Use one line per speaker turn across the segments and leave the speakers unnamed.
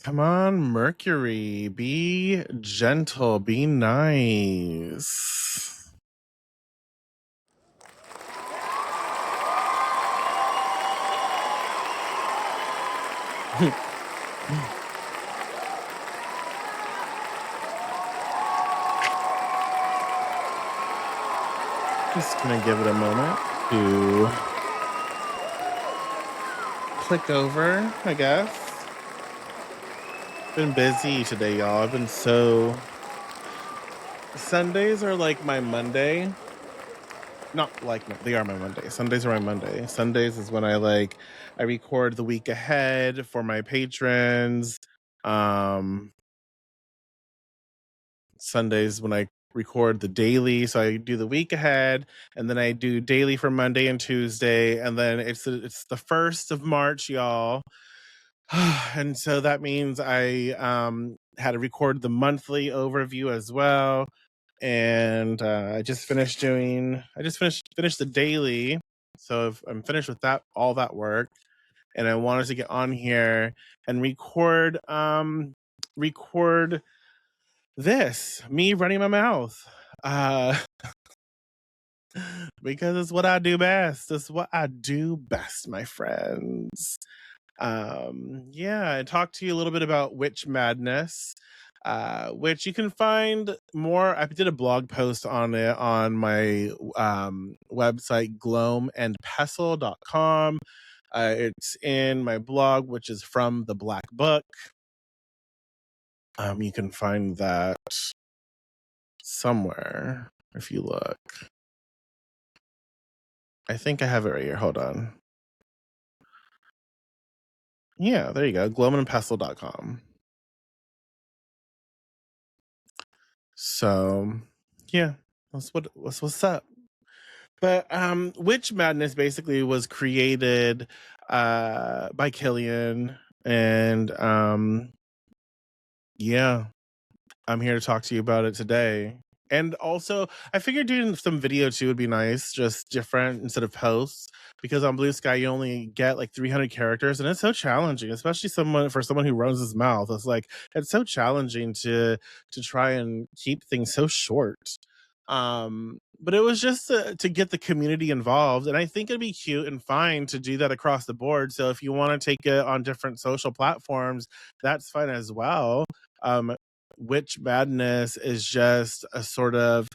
Come on, Mercury. Be gentle. Be nice. Just gonna give it a moment to click over, I guess. Been busy today, y'all. I've been so. Sundays are like my Monday. Not like they are my Monday. Sundays are my Monday. Sundays is when I record the week ahead for my patrons. Sundays when I record the daily, so I do the week ahead, and then I do daily for Monday and Tuesday, and then it's the 1st of March, y'all. And so that means I had to record the monthly overview as well. And I just finished finished the daily. So if I'm finished with all that work, and I wanted to get on here and record this, me running my mouth. Because it's what I do best. It's what I do best, my friends. I talked to you a little bit about Witch Madness, which you can find more. I did a blog post on it on my website, gloamandpestle.com. It's in my blog, which is from the Black Book. You can find that somewhere if you look. I think I have it right here. Hold on. Yeah, there you go. gloamandpestle.com. So, yeah, what's up. But Witch Madness basically was created by Killian, and I'm here to talk to you about it today. And also, I figured doing some video too would be nice, just different instead of posts, because on Blue Sky you only get like 300 characters, and it's so challenging, especially for someone who runs his mouth. It's so challenging to try and keep things so short. But it was just to get the community involved, and I think it'd be cute and fine to do that across the board. So if you want to take it on different social platforms, that's fine as well. Witch Madness is just a sort of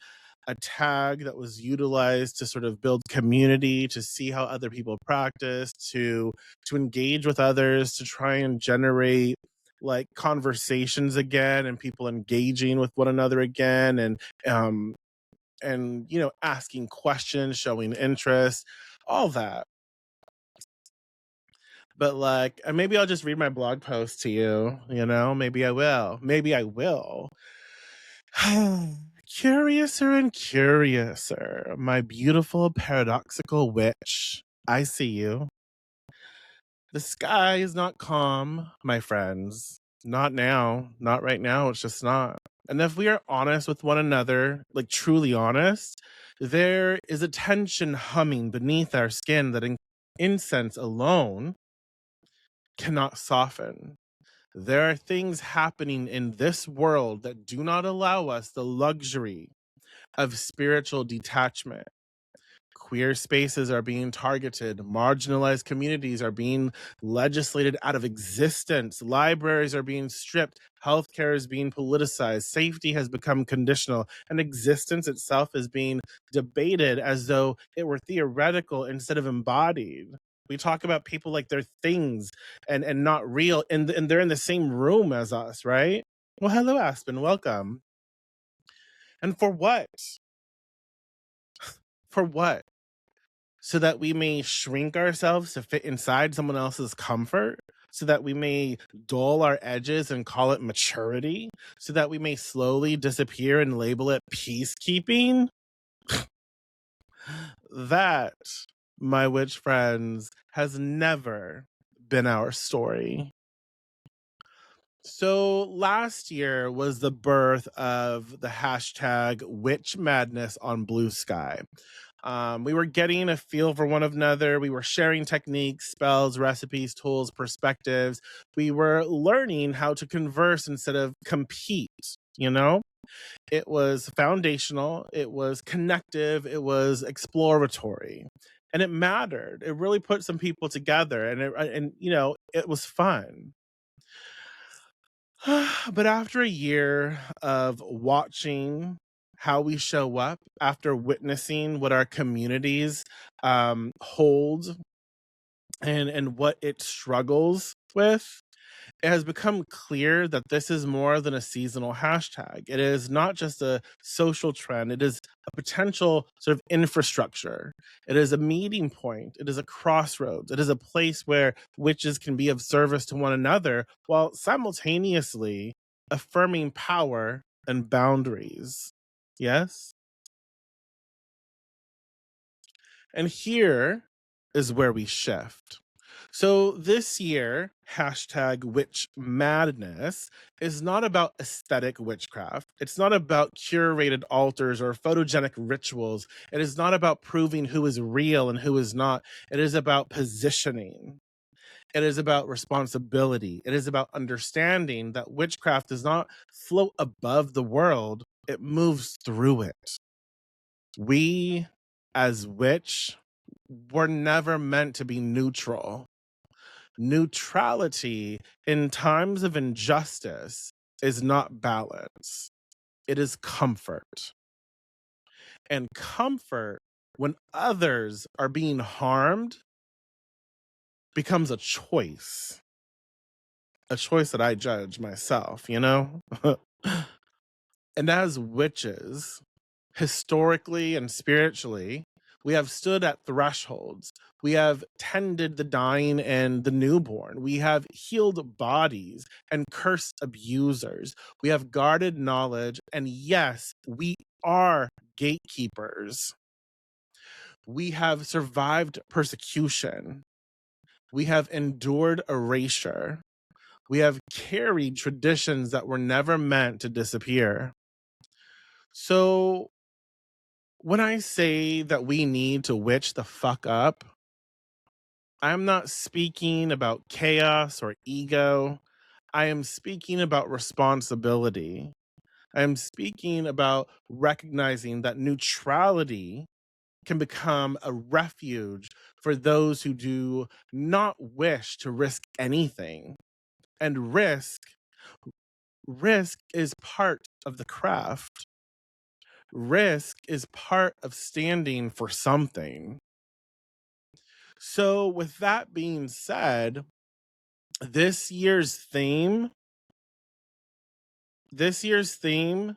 a tag that was utilized to sort of build community, to see how other people practice, to engage with others, to try and generate like conversations again, and people engaging with one another again, and asking questions, showing interest, all that. But maybe I'll just read my blog post to you. Maybe I will. Curiouser and curiouser, my beautiful paradoxical witch. I see you. The sky is not calm, my friends. Not now. Not right now. It's just not. And if we are honest with one another, like truly honest, there is a tension humming beneath our skin that incense alone cannot soften. There are things happening in this world that do not allow us the luxury of spiritual detachment. Queer spaces are being targeted. Marginalized communities are being legislated out of existence. Libraries are being stripped. Healthcare is being politicized. Safety has become conditional. And existence itself is being debated as though it were theoretical instead of embodied. We talk about people like they're things and not real, and they're in the same room as us, right? Well, hello, Aspen. Welcome. And for what? For what? So that we may shrink ourselves to fit inside someone else's comfort, so that we may dull our edges and call it maturity, so that we may slowly disappear and label it peacekeeping. That, my witch friends, has never been our story. So last year was the birth of the hashtag Witch Madness on Blue Sky. We were getting a feel for one another. We were sharing techniques, spells, recipes, tools, perspectives. We were learning how to converse instead of compete, you know? It was foundational, it was connective, it was exploratory. And it mattered. It really put some people together, and it was fun. But after a year of watching how we show up, after witnessing what our communities hold and what it struggles with, it has become clear that this is more than a seasonal hashtag. It is not just a social trend, it is a potential sort of infrastructure. It is a meeting point, it is a crossroads, it is a place where witches can be of service to one another while simultaneously affirming power and boundaries. Yes? And here is where we shift. So this year, hashtag witch madness is not about aesthetic witchcraft. It's not about curated altars or photogenic rituals. It is not about proving who is real and who is not. It is about positioning. It is about responsibility. It is about understanding that witchcraft does not float above the world. It moves through it. We, as witch, were never meant to be neutral. Neutrality in times of injustice is not balance, it is comfort. And comfort, when others are being harmed, becomes a choice that I judge myself, you know? And as witches, historically and spiritually, we have stood at thresholds. We have tended the dying and the newborn. We have healed bodies and cursed abusers. We have guarded knowledge. And yes, we are gatekeepers. We have survived persecution. We have endured erasure. We have carried traditions that were never meant to disappear. So when I say that we need to witch the fuck up, I'm not speaking about chaos or ego. I am speaking about responsibility. I am speaking about recognizing that neutrality can become a refuge for those who do not wish to risk anything. And risk is part of the craft. Risk is part of standing for something. So, with that being said, this year's theme, this year's theme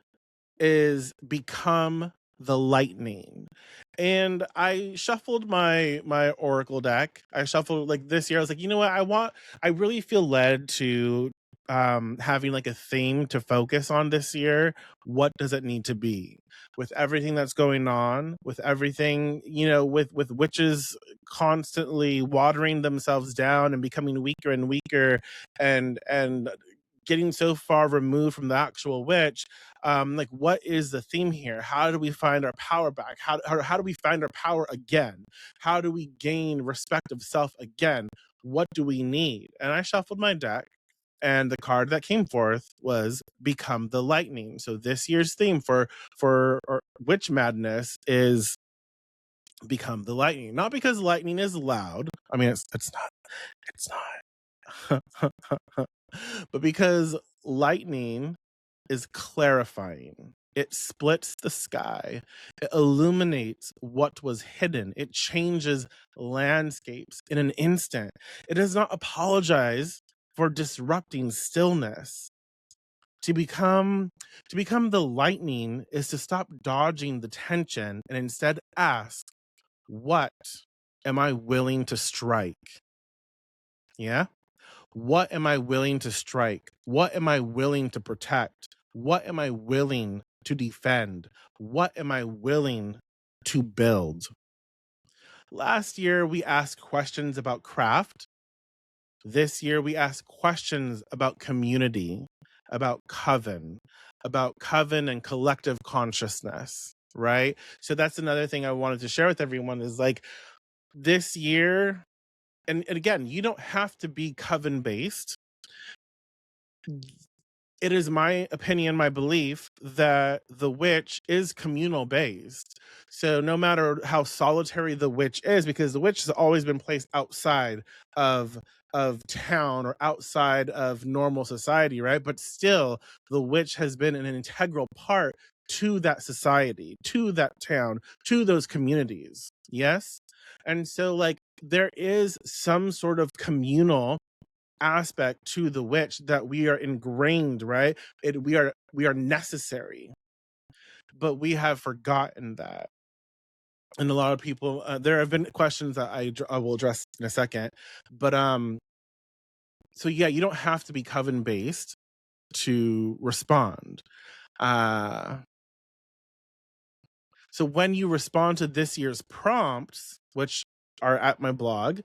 is become the lightning. And I shuffled my oracle deck. I shuffled like this year. I was like, you know what? I really feel led to having like a theme to focus on this year. What does it need to be? With everything that's going on, with everything, with witches constantly watering themselves down and becoming weaker and weaker and getting so far removed from the actual witch, like what is the theme here? How do we find our power back? How do we find our power again? How do we gain respect of self again? What do we need? And I shuffled my deck, and the card that came forth was become the lightning. So this year's theme for witch madness is become the lightning. Not because lightning is loud. I mean, it's not. But because lightning is clarifying. It splits the sky. It illuminates what was hidden. It changes landscapes in an instant. It does not apologize for disrupting stillness. To become the lightning is to stop dodging the tension and instead ask, what am I willing to strike? Yeah? What am I willing to strike? What am I willing to protect? What am I willing to defend? What am I willing to build? Last year, we asked questions about craft. This year, we asked questions about community, about coven and collective consciousness. right? So that's another thing I wanted to share with everyone is like this year, and again, you don't have to be coven based. It is my opinion, my belief that the witch is communal based. So no matter how solitary the witch is, because the witch has always been placed outside of town or outside of normal society, right? But still, the witch has been an integral part to that society, to that town, to those communities. Yes. And so like there is some sort of communal aspect to the witch that we are ingrained, right? We are necessary, but we have forgotten that. And a lot of people, there have been questions that I will address in a second, but so yeah, you don't have to be coven based to respond. uh So when you respond to this year's prompts, which are at my blog,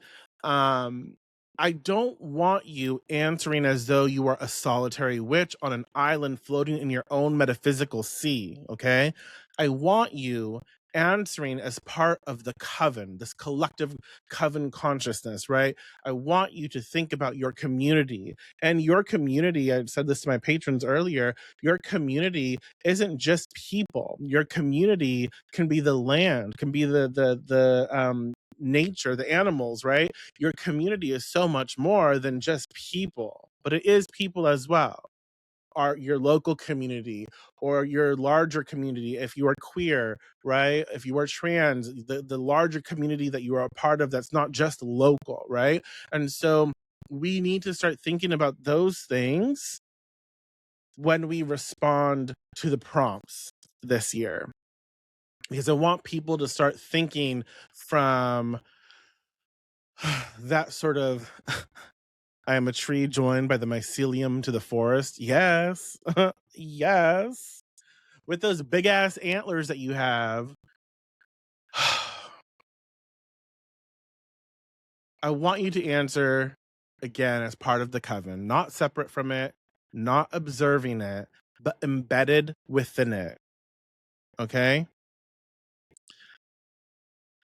um, I don't want you answering as though you are a solitary witch on an island floating in your own metaphysical sea. Okay. I want you answering as part of the coven, this collective coven consciousness, right? I want you to think about your community, and your community. I said this to my patrons earlier. Your community isn't just people. Your community can be the land, can be the nature, the animals, right? Your community is so much more than just people, but it is people as well. Your local community or your larger community, if you are queer, right? If you are trans, the larger community that you are a part of that's not just local, right? And so we need to start thinking about those things when we respond to the prompts this year, because I want people to start thinking from that sort of I am a tree joined by the mycelium to the forest. Yes. Yes. With those big ass antlers that you have. I want you to answer again as part of the coven, not separate from it, not observing it, but embedded within it. Okay?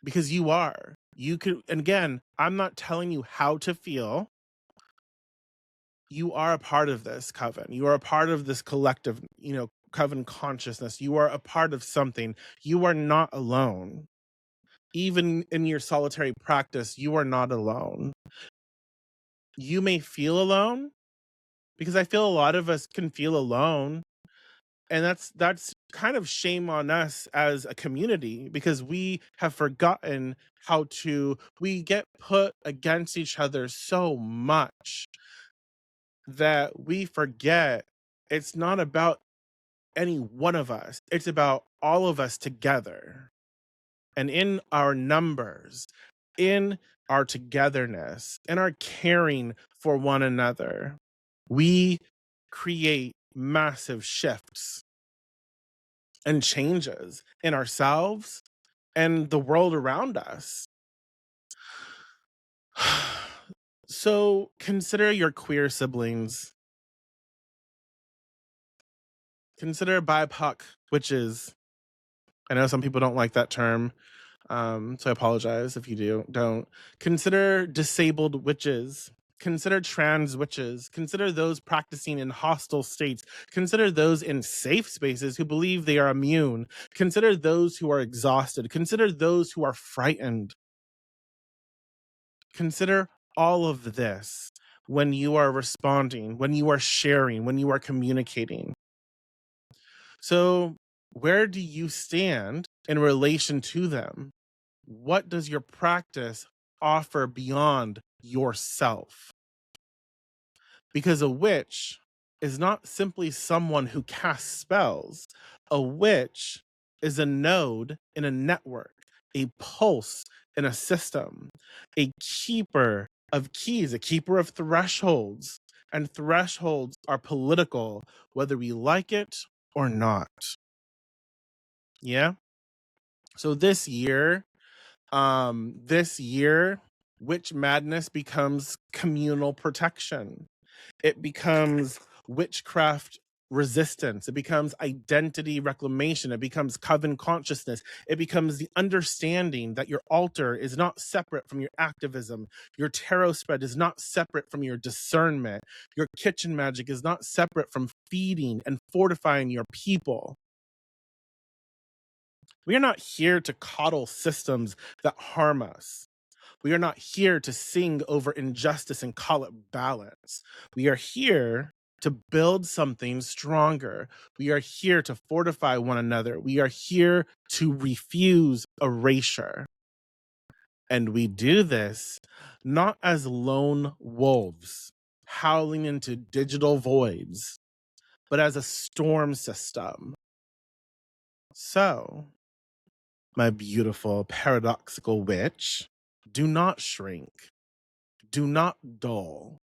Because you are. You could, and again, I'm not telling you how to feel. You are a part of this coven. You are a part of this collective, coven consciousness. You are a part of something. You are not alone. Even in your solitary practice, you are not alone. You may feel alone, because I feel a lot of us can feel alone. And that's kind of shame on us as a community, because we have forgotten how to, we get put against each other so much that we forget it's not about any one of us. It's about all of us together. And in our numbers, in our togetherness, in our caring for one another, we create massive shifts and changes in ourselves and the world around us. So consider your queer siblings. Consider BIPOC witches. I know some people don't like that term, so I apologize if you don't. Consider disabled witches. Consider trans witches. Consider those practicing in hostile states. Consider those in safe spaces who believe they are immune. Consider those who are exhausted. Consider those who are frightened. Consider all of this when you are responding, when you are sharing, when you are communicating. So, where do you stand in relation to them? What does your practice offer beyond yourself? Because a witch is not simply someone who casts spells. A witch is a node in a network, a pulse in a system, a keeper of keys, a keeper of thresholds. And thresholds are political, whether we like it or not. Yeah. So this year, witch madness becomes communal protection. It becomes witchcraft resistance. It becomes identity reclamation. It becomes coven consciousness. It becomes the understanding that your altar is not separate from your activism. Your tarot spread is not separate from your discernment. Your kitchen magic is not separate from feeding and fortifying your people. We are not here to coddle systems that harm us. We are not here to sing over injustice and call it balance. We are here to build something stronger. We are here to fortify one another. We are here to refuse erasure. And we do this not as lone wolves howling into digital voids, but as a storm system. So, my beautiful paradoxical witch, do not shrink. Do not dull.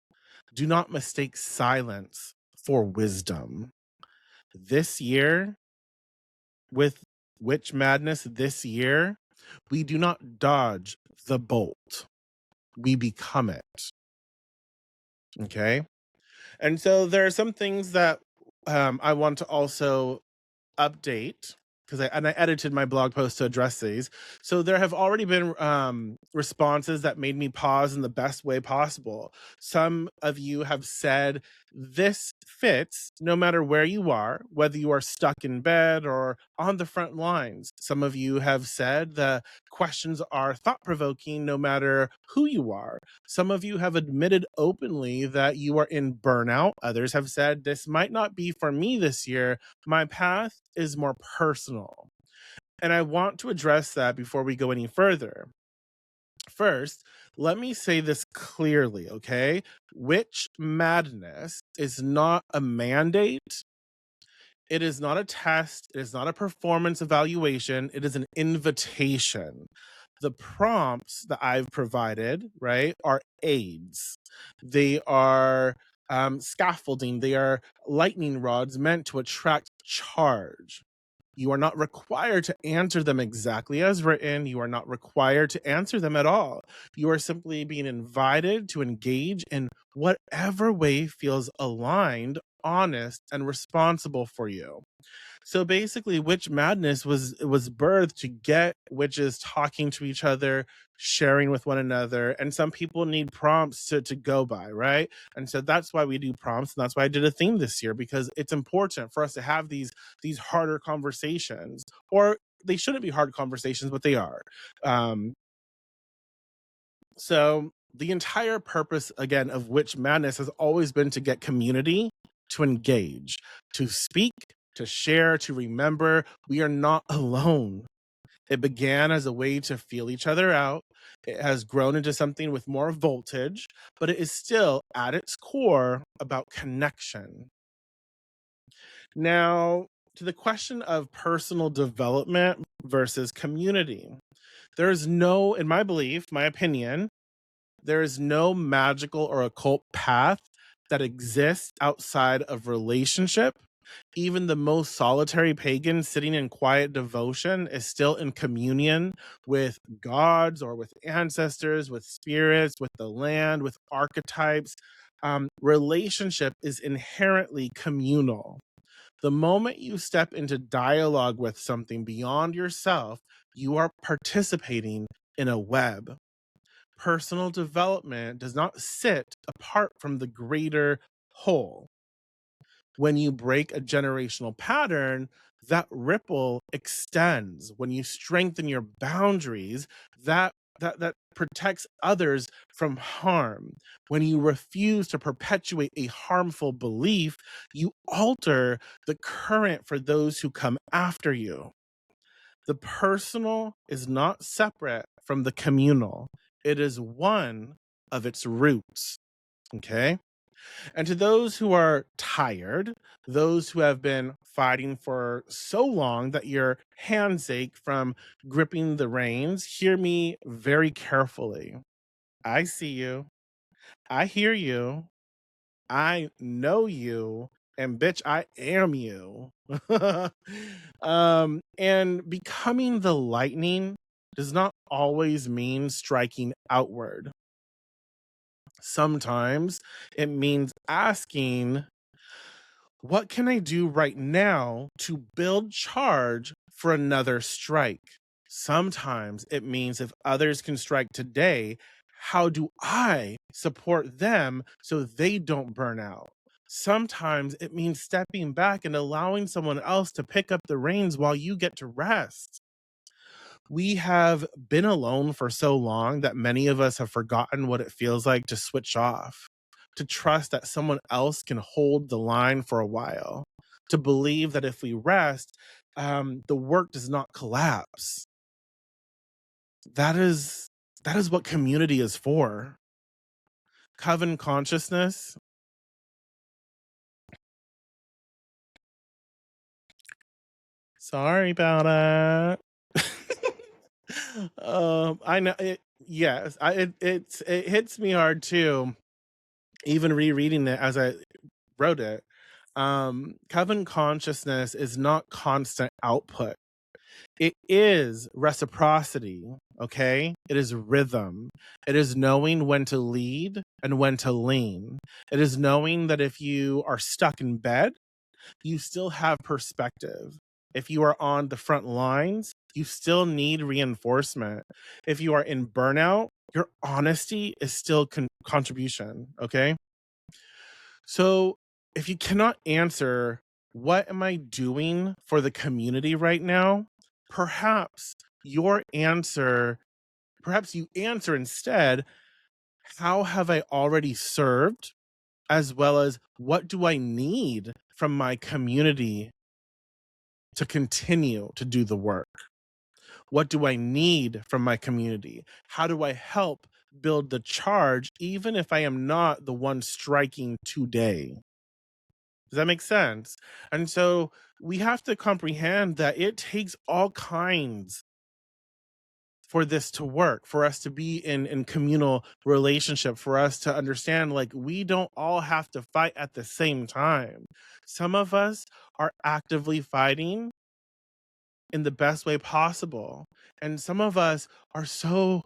Do not mistake silence for wisdom. This year, with Witch Madness this year, we do not dodge the bolt. We become it. Okay? And so there are some things that I want to also update because I edited my blog post to address these. So there have already been responses that made me pause in the best way possible. Some of you have said this fits no matter where you are, whether you are stuck in bed or on the front lines. Some of you have said the questions are thought-provoking no matter who you are. Some of you have admitted openly that you are in burnout. Others have said this might not be for me this year. My path is more personal. And I want to address that before we go any further. First, let me say this clearly, okay? Witch Madness is not a mandate. It is not a test. It is not a performance evaluation. It is an invitation. The prompts that I've provided, right, are aids. They are scaffolding. They are lightning rods meant to attract charge. You are not required to answer them exactly as written. You are not required to answer them at all. You are simply being invited to engage in whatever way feels aligned, honest, and responsible for you. So basically, Witch Madness was birthed to get witches talking to each other, sharing with one another, and some people need prompts to go by, right? And so that's why we do prompts, and that's why I did a theme this year, because it's important for us to have these harder conversations, or they shouldn't be hard conversations, but they are. So the entire purpose, again, of Witch Madness has always been to get community to engage, to speak, to share, to remember we are not alone. It began as a way to feel each other out. It has grown into something with more voltage, but it is still at its core about connection. Now, to the question of personal development versus community, there is no, in my belief, my opinion, there is no magical or occult path that exists outside of relationship. Even the most solitary pagan sitting in quiet devotion is still in communion with gods or with ancestors, with spirits, with the land, with archetypes. Relationship is inherently communal. The moment you step into dialogue with something beyond yourself, you are participating in a web. Personal development does not sit apart from the greater whole. When you break a generational pattern, that ripple extends. When you strengthen your boundaries, that protects others from harm. When you refuse to perpetuate a harmful belief, you alter the current for those who come after you. The personal is not separate from the communal. It is one of its roots. Okay? And to those who are tired, those who have been fighting for so long that your hands ache from gripping the reins, hear me very carefully. I see you. I hear you. I know you. And bitch, I am you. And becoming the lightning does not always mean striking outward. Sometimes it means asking, What can I do right now to build charge for another strike? Sometimes it means if others can strike today, how do I support them so they don't burn out? Sometimes it means stepping back and allowing someone else to pick up the reins while you get to rest. We have been alone for so long that many of us have forgotten what it feels like to switch off, to trust that someone else can hold the line for a while, to believe that if we rest, the work does not collapse. That is that is what community is for. Coven consciousness. Sorry about it. I know it. Yes, it hits me hard too. Even rereading it as I wrote it, coven consciousness is not constant output. It is reciprocity, okay? It is rhythm. It is knowing when to lead and when to lean. It is knowing that if you are stuck in bed, you still have perspective. If you are on the front lines, you still need reinforcement. If you are in burnout, your honesty is still contribution, okay? So if you cannot answer, what am I doing for the community right now? Perhaps your answer, perhaps you answer instead, how have I already served? As well as what do I need from my community to continue to do the work? What do I need from my community? How do I help build the charge, even if I am not the one striking today? Does that make sense? And so we have to comprehend that it takes all kinds for this to work, for us to be in communal relationship, for us to understand like we don't all have to fight at the same time. Some of us are actively fighting in the best way possible. And some of us are so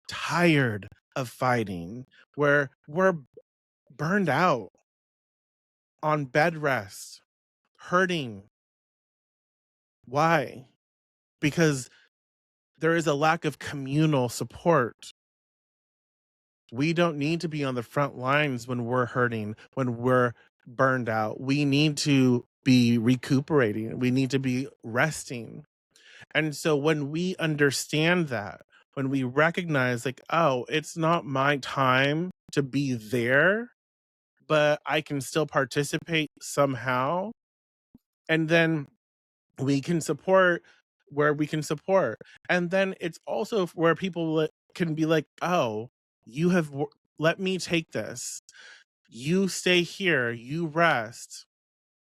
tired of fighting where we're burned out on bed rest, hurting. Why? Because there is a lack of communal support. We don't need to be on the front lines when we're hurting, when we're burned out. We need to be recuperating. We need to be resting. And so when we understand that, when we recognize, like, oh, it's not my time to be there, but I can still participate somehow. And then we can support where we can support. And then it's also where people can be like, oh, you have, let me take this. You stay here, you rest,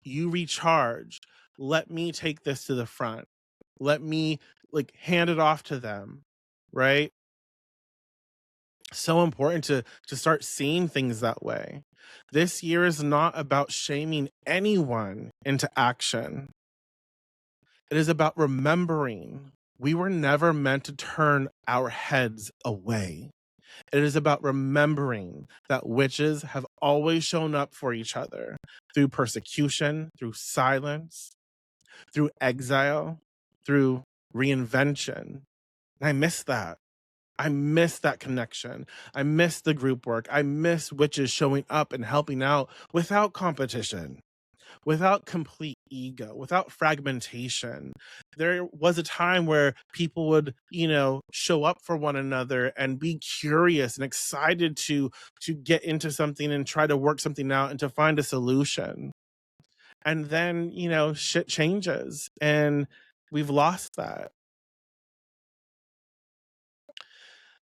you recharge. Let me take this to the front. Let me like hand it off to them. Right. So important to start seeing things that way. This year is not about shaming anyone into action. It is about remembering we were never meant to turn our heads away. It is about remembering that witches have always shown up for each other through persecution, through silence, through exile, through reinvention. And I miss that. I miss that connection. I miss the group work. I miss witches showing up and helping out without competition, without complete ego, without fragmentation. There was a time where people would, show up for one another and be curious and excited to get into something and try to work something out and to find a solution. And then, shit changes and we've lost that.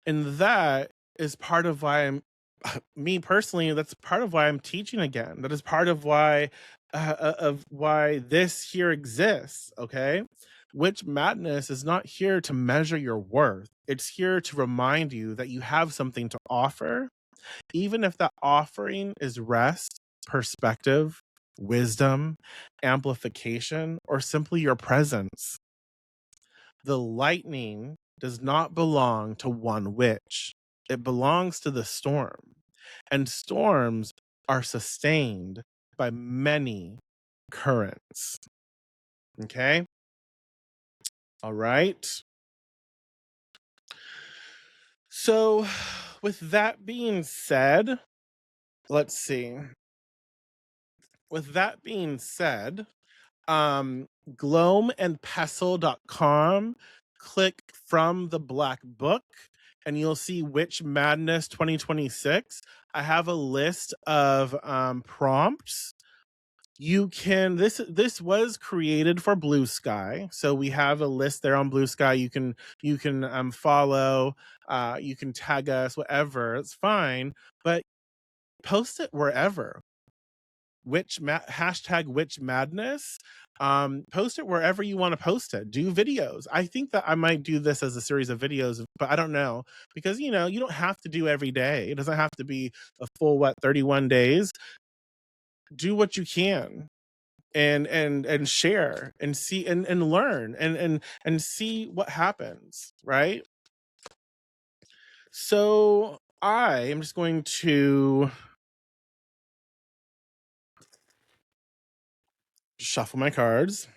And that is part of why I'm me personally, that's part of why I'm teaching again. That is part of why this here exists. Okay. Witch Madness is not here to measure your worth. It's here to remind you that you have something to offer, even if that offering is rest, perspective, wisdom, amplification, or simply your presence. The lightning does not belong to one witch. It belongs to the storm. And storms are sustained by many, currents. Okay? All right. So, with that being said, let's see. With that being said, gloamandpestle.com, click from the black book, and you'll see Witch Madness 2026. I have a list of prompts. You can this was created for Blue Sky, so we have a list there on Blue Sky. You can follow, you can tag us, whatever. It's fine, but post it wherever. Hashtag Witch Madness. Post it wherever you want to post it. Do videos. I think that I might do this as a series of videos, but I don't know, because you don't have to do every day. It doesn't have to be a full 31 days. Do what you can, and share and see and learn and see what happens, right? So I am just going to shuffle my cards.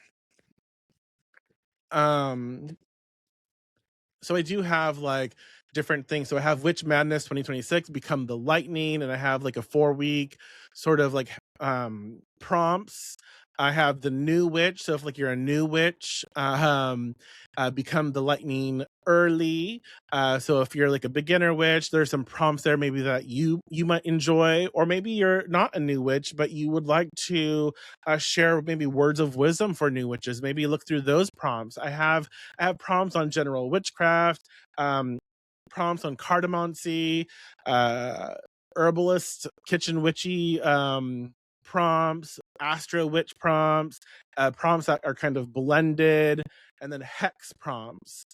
So I do have like different things. So I have Witch Madness 2026, Become the Lightning, and I have like a 4-week sort of like prompts. I have the new witch. So if like you're a new witch, become the lightning early. So if you're like a beginner witch, there's some prompts there maybe that you might enjoy, or maybe you're not a new witch, but you would like to share maybe words of wisdom for new witches. Maybe look through those prompts. I have prompts on general witchcraft, prompts on cardamoncy, herbalist, kitchen witchy prompts, astro witch prompts, prompts that are kind of blended, and then hex prompts.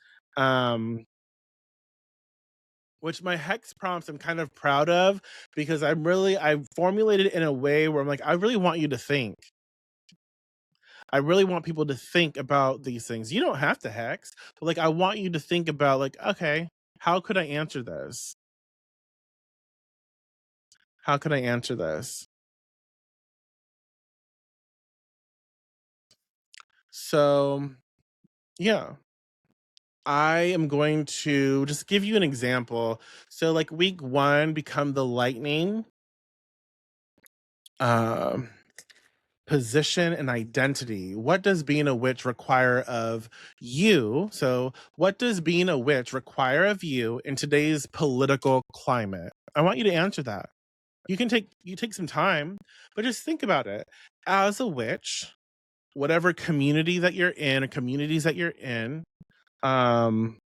Which my hex prompts I'm kind of proud of, because I've formulated it in a way where I'm like, I really want you to think. I really want people to think about these things. You don't have to hex, but like I want you to think about like, okay, how could I answer this? How could I answer this? So, yeah, I am going to just give you an example. So, like week 1, become the lightning. Um, Position and identity. What does being a witch require of you? So, what does being a witch require of you in today's political climate? I want you to answer that. You take some time, but just think about it. As a witch, whatever community that you're in, or communities that you're in, um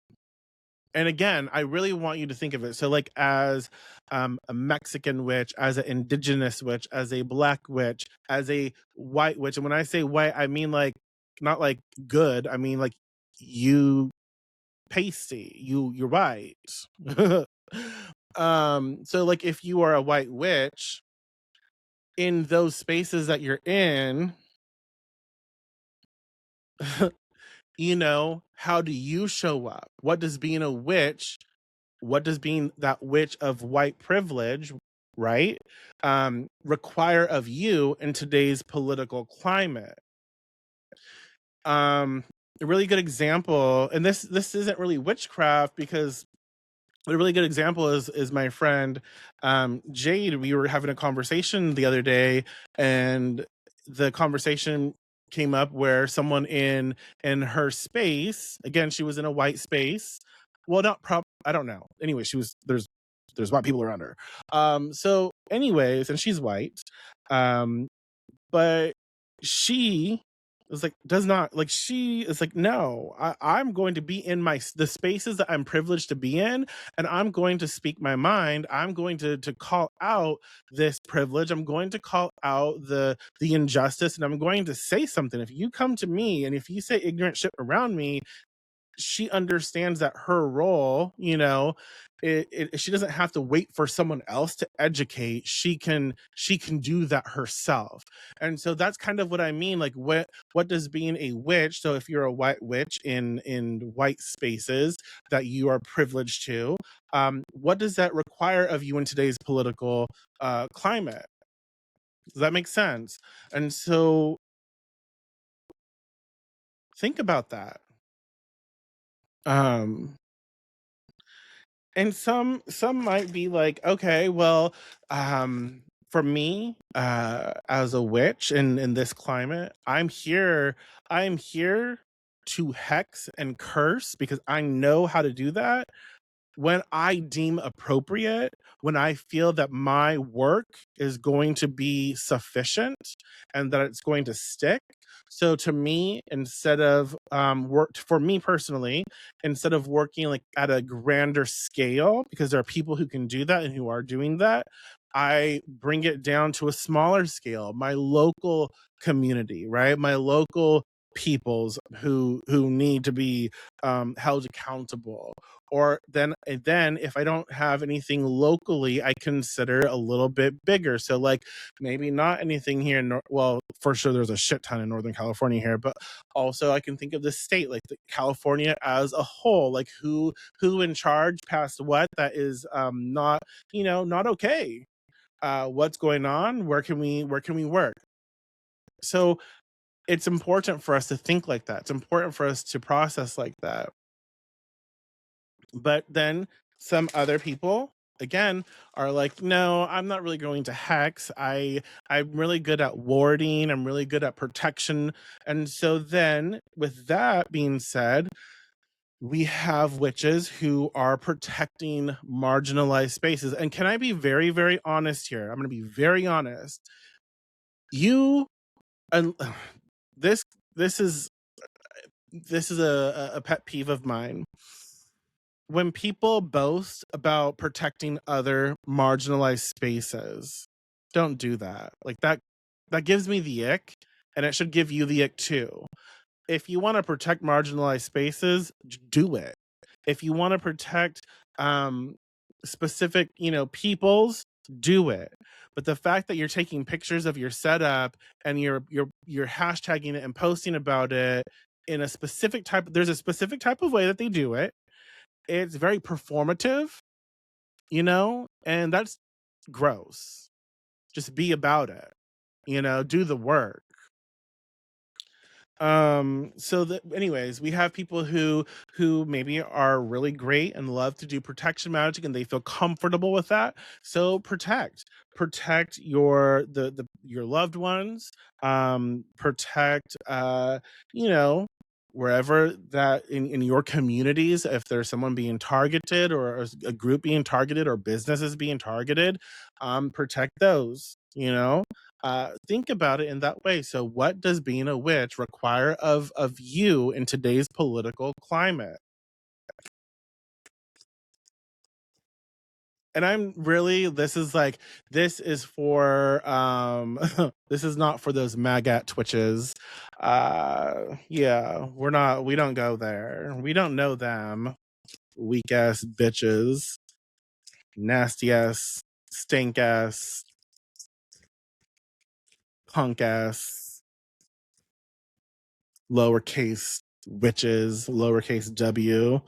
and again, I really want you to think of it. So, like, as a Mexican witch, as an indigenous witch, as a black witch, as a white witch. And when I say white, I mean like not like good. I mean like you pasty. You're white. So like if you are a white witch in those spaces that you're in, how do you show up? What does being a witch, what does being that witch of white privilege, right, require of you in today's political climate? A really good example, and this isn't really witchcraft, because a really good example is my friend Jade. We were having a conversation the other day, and the conversation came up where someone in her space, again, she was in a white space. Well, not I don't know. Anyway, she was there's white people around her. So anyways, and she's white. But she was like, does not like, she is like, no, I'm going to be in the spaces that I'm privileged to be in, and I'm going to speak my mind. I'm going to call out this privilege. I'm going to call out the injustice, and I'm going to say something. If you come to me and if you say ignorant shit around me, she understands that her role, she doesn't have to wait for someone else to educate. She can do that herself. And so that's kind of what I mean. Like, what does being a witch? So if you're a white witch in white spaces that you are privileged to, what does that require of you in today's political climate? Does that make sense? And so Think about that. Um and some might be like, okay, well, um for me, as a witch in this climate, I'm here to hex and curse because I know how to do that when I deem appropriate, when I feel that my work is going to be sufficient and that it's going to stick. So to me, instead of work for me personally, instead of working like at a grander scale, because there are people who can do that and who are doing that, I bring it down to a smaller scale, my local community, right? My local peoples who need to be held accountable. Or then if I don't have anything locally, I consider a little bit bigger. So like maybe not anything here in well, for sure there's a shit ton in Northern California here, but also I can think of the state, like California as a whole, like who in charge past what that is not, not okay. What's going on? Where can we work? So it's important for us to think like that. It's important for us to process like that. But then some other people again are like, no, I'm not really going to hex. I'm really good at warding, I'm really good at protection. And so then with that being said, we have witches who are protecting marginalized spaces. And can I be very, very honest here? I'm going to be very honest. You and this this is a pet peeve of mine. When people boast about protecting other marginalized spaces, don't do that. Like that gives me the ick, and it should give you the ick too. If you want to protect marginalized spaces, do it. If you want to protect um specific, peoples, do it. But the fact that you're taking pictures of your setup and you're hashtagging it and posting about it in a specific type, there's a specific type of way that they do it. It's very performative, and that's gross. Just be about it, do the work. So that anyways, we have people who maybe are really great and love to do protection magic and they feel comfortable with that. So protect your loved ones, protect you know wherever that in your communities, if there's someone being targeted or a group being targeted or businesses being targeted, protect those, think about it in that way. So what does being a witch require of you in today's political climate? And I'm really, this is for this is not for those maggot twitches. Yeah, we don't go there. We don't know them. Weak ass bitches, nasty ass, stink ass, punk ass, lowercase witches, lowercase w.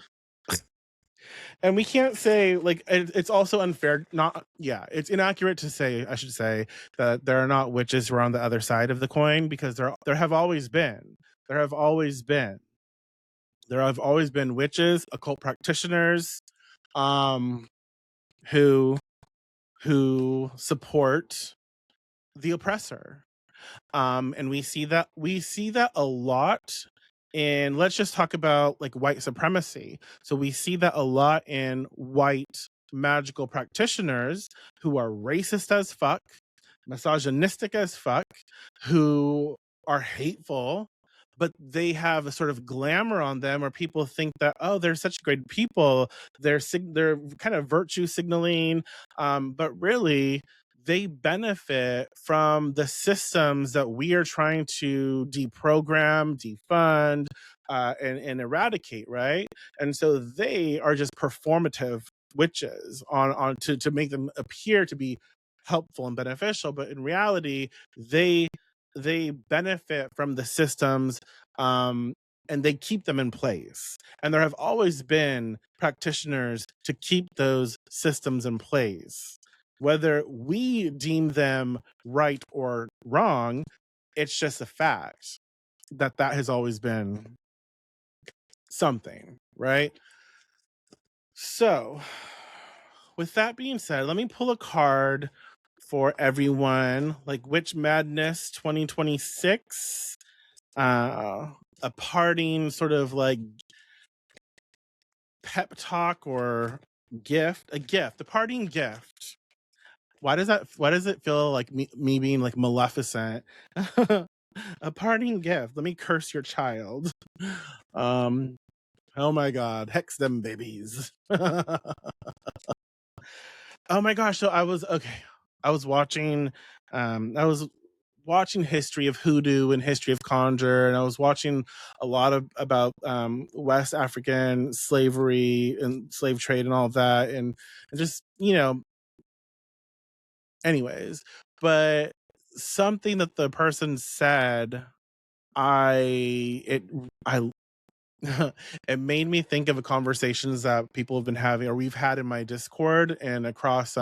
And we can't say like it's also unfair, not yeah, it's inaccurate to say, I should say, that there are not witches who are on the other side of the coin, because there have always been. There have always been. There have always been witches, occult practitioners, um who support the oppressor. And we see that a lot in, let's just talk about like white supremacy. So we see that a lot in white magical practitioners who are racist as fuck, misogynistic as fuck, who are hateful, but they have a sort of glamour on them where people think that, oh, they're such great people, they're kind of virtue signaling, but really they benefit from the systems that we are trying to deprogram, defund, and eradicate, right? And so they are just performative witches on to make them appear to be helpful and beneficial, but in reality, they they benefit from the systems, um, and they keep them in place. And there have always been practitioners to keep those systems in place. Whether we deem them right or wrong, it's just a fact. that has always been something, right? So, with that being said, let me pull a card for everyone, like Witch Madness 2026, a parting sort of like pep talk or gift, a parting gift. Why does it feel like me being like Maleficent? A parting gift. Let me curse your child. Oh my god, hex them babies. Oh my gosh, so I was watching history of hoodoo and history of conjure, and I was watching a lot of about West African slavery and slave trade and all of that, and just, anyways, but something that the person said, I it made me think of conversations that people have been having or we've had in my Discord and across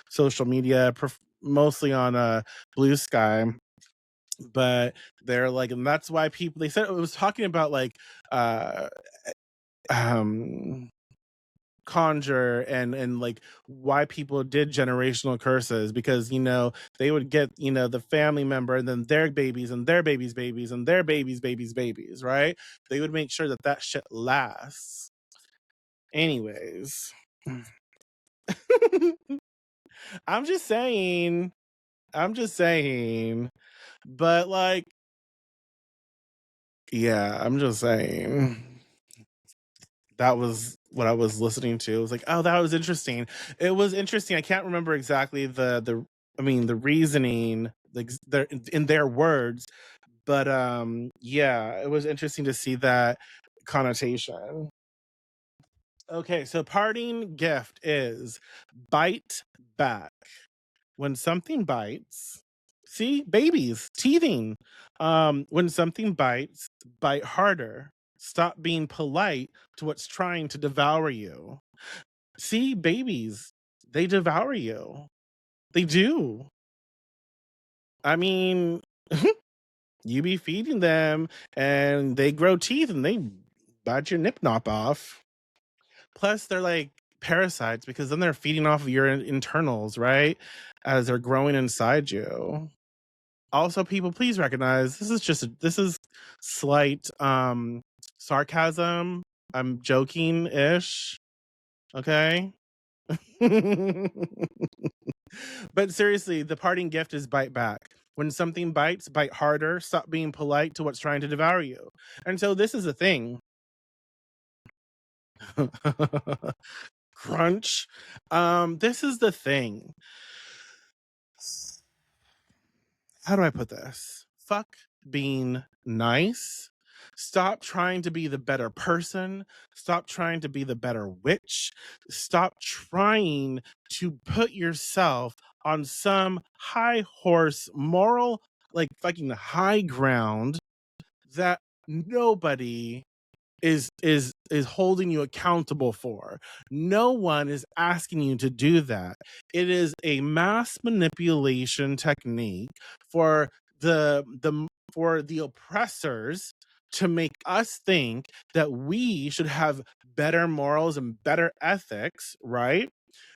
social media, mostly on Blue Sky. But they're like, and that's why people, they said it was talking about like uh um conjure and like why people did generational curses, because they would get the family member and then their babies and their babies babies and their babies, right? They would make sure that that shit lasts. Anyways. i'm just saying I'm just saying, but like, yeah, I'm just saying, that was what I was listening to. It was like, oh, that was interesting. It was interesting. I can't remember exactly the reasoning, like in their words, but yeah, it was interesting to see that connotation. Okay, so parting gift is bite back. When something bites, see, babies teething. When something bites, bite harder. Stop being polite to what's trying to devour you. See, babies, they devour you. They do. I mean, you be feeding them and they grow teeth and they bite your nip nop off. Plus, they're like parasites because then they're feeding off of your internals, right? As they're growing inside you. Also, people, please recognize this is slight sarcasm. I'm joking ish. Okay. But seriously, the parting gift is bite back. When something bites, bite harder. Stop being polite to what's trying to devour you. And so this is the thing. Crunch. This is the thing. How do I put this? Fuck being nice. Stop trying to be the better person. Stop trying to be the better witch. Stop trying to put yourself on some high horse moral, like fucking high ground that nobody is holding you accountable for. No one is asking you to do that. It is a mass manipulation technique for the oppressors to make us think that we should have better morals and better ethics, right,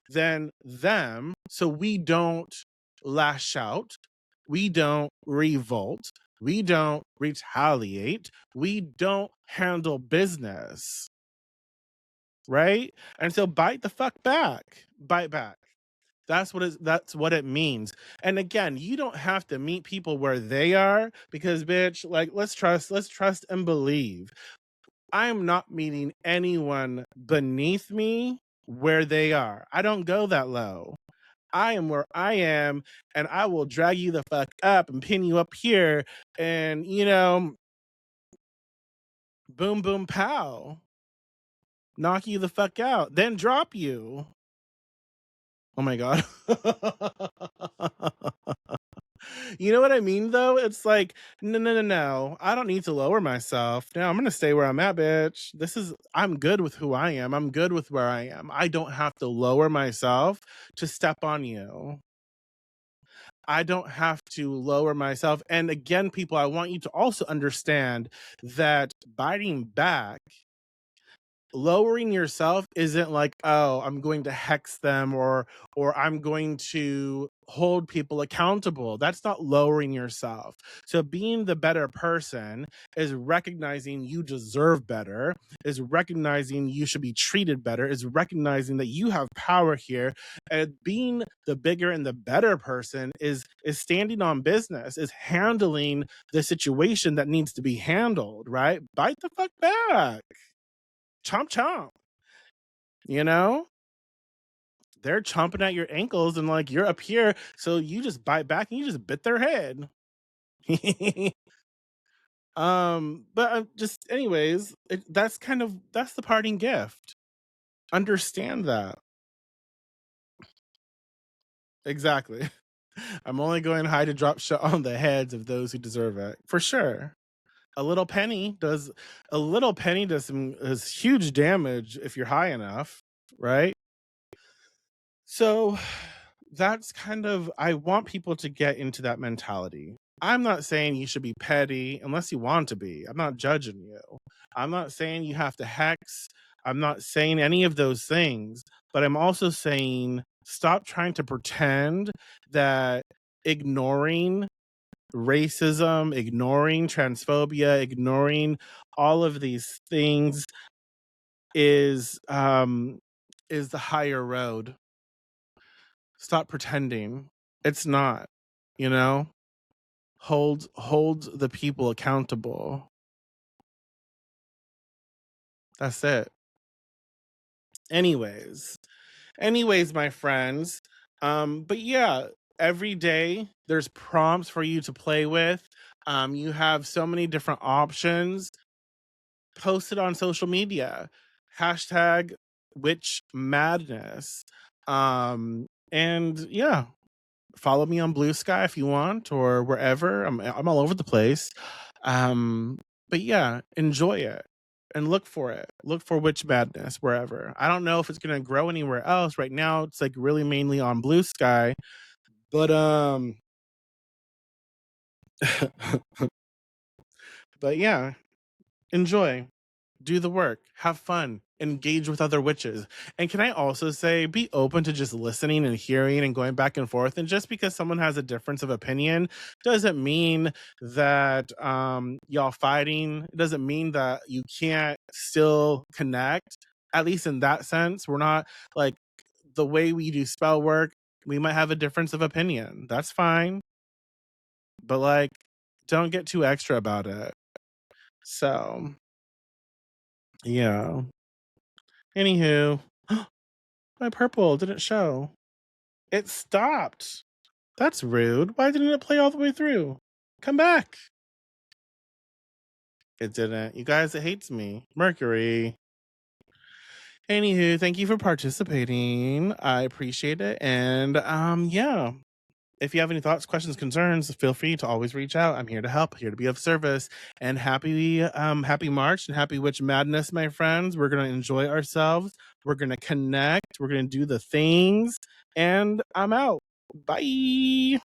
than them, so we don't lash out, we don't revolt, we don't retaliate, we don't handle business, right? And so bite the fuck back. Bite back. That's what it means. And again, you don't have to meet people where they are, because bitch, like, let's trust and believe. I am not meeting anyone beneath me where they are. I don't go that low. I am where I am, and I will drag you the fuck up and pin you up here, and boom, boom, pow, knock you the fuck out, then drop you. Oh my god. You know what I mean, though? It's like, no, no, no, no. I don't need to lower myself. No, I'm gonna stay where I'm at, bitch. I'm good with who I am. I'm good with where I am. I don't have to lower myself to step on you. I don't have to lower myself. And again, people, I want you to also understand that biting back, lowering yourself isn't like, oh, I'm going to hex them, or I'm going to hold people accountable. That's not lowering yourself. So being the better person is recognizing you deserve better, is recognizing you should be treated better, is recognizing that you have power here. And being the bigger and the better person is standing on business, is handling the situation that needs to be handled, right? Bite the fuck back. Chomp chomp. You know, they're chomping at your ankles and like you're up here, so you just bite back and you just bit their head. But just anyways, that's that's the parting gift. Understand that. Exactly. I'm only going high to drop shit on the heads of those who deserve it, for sure. A little penny does some huge damage if you're high enough, right? So that's I want people to get into that mentality. I'm not saying you should be petty unless you want to be. I'm not judging you. I'm not saying you have to hex. I'm not saying any of those things, but I'm also saying stop trying to pretend that ignoring racism, ignoring transphobia, ignoring all of these things is the higher road. Stop pretending. It's not, you know? Hold the people accountable. That's it. Anyways. Anyways, my friends. But yeah, every day there's prompts for you to play with. You have so many different options. Post it on social media. Hashtag witch madness. And yeah, follow me on Blue Sky if you want, or wherever. I'm all over the place. But yeah, enjoy it and look for it. Look for Witch Madness wherever. I don't know if it's gonna grow anywhere else. Right now, it's like really mainly on Blue Sky. But but yeah, enjoy. Do the work, have fun, engage with other witches. And can I also say, be open to just listening and hearing and going back and forth. And just because someone has a difference of opinion doesn't mean that y'all fighting. It doesn't mean that you can't still connect. At least in that sense, we're not like the way we do spell work. We might have a difference of opinion. That's fine. But like, don't get too extra about it. So, yeah. Anywho, my purple didn't show. It stopped. That's rude. Why didn't it play all the way through? Come back. It didn't. You guys, it hates me. Mercury. Anywho, thank you for participating. I appreciate it. And yeah. If you have any thoughts, questions, concerns, feel free to always reach out. I'm here to help, here to be of service. And happy March and happy Witch Madness, my friends. We're gonna enjoy ourselves. We're gonna connect. We're gonna do the things. And I'm out. Bye.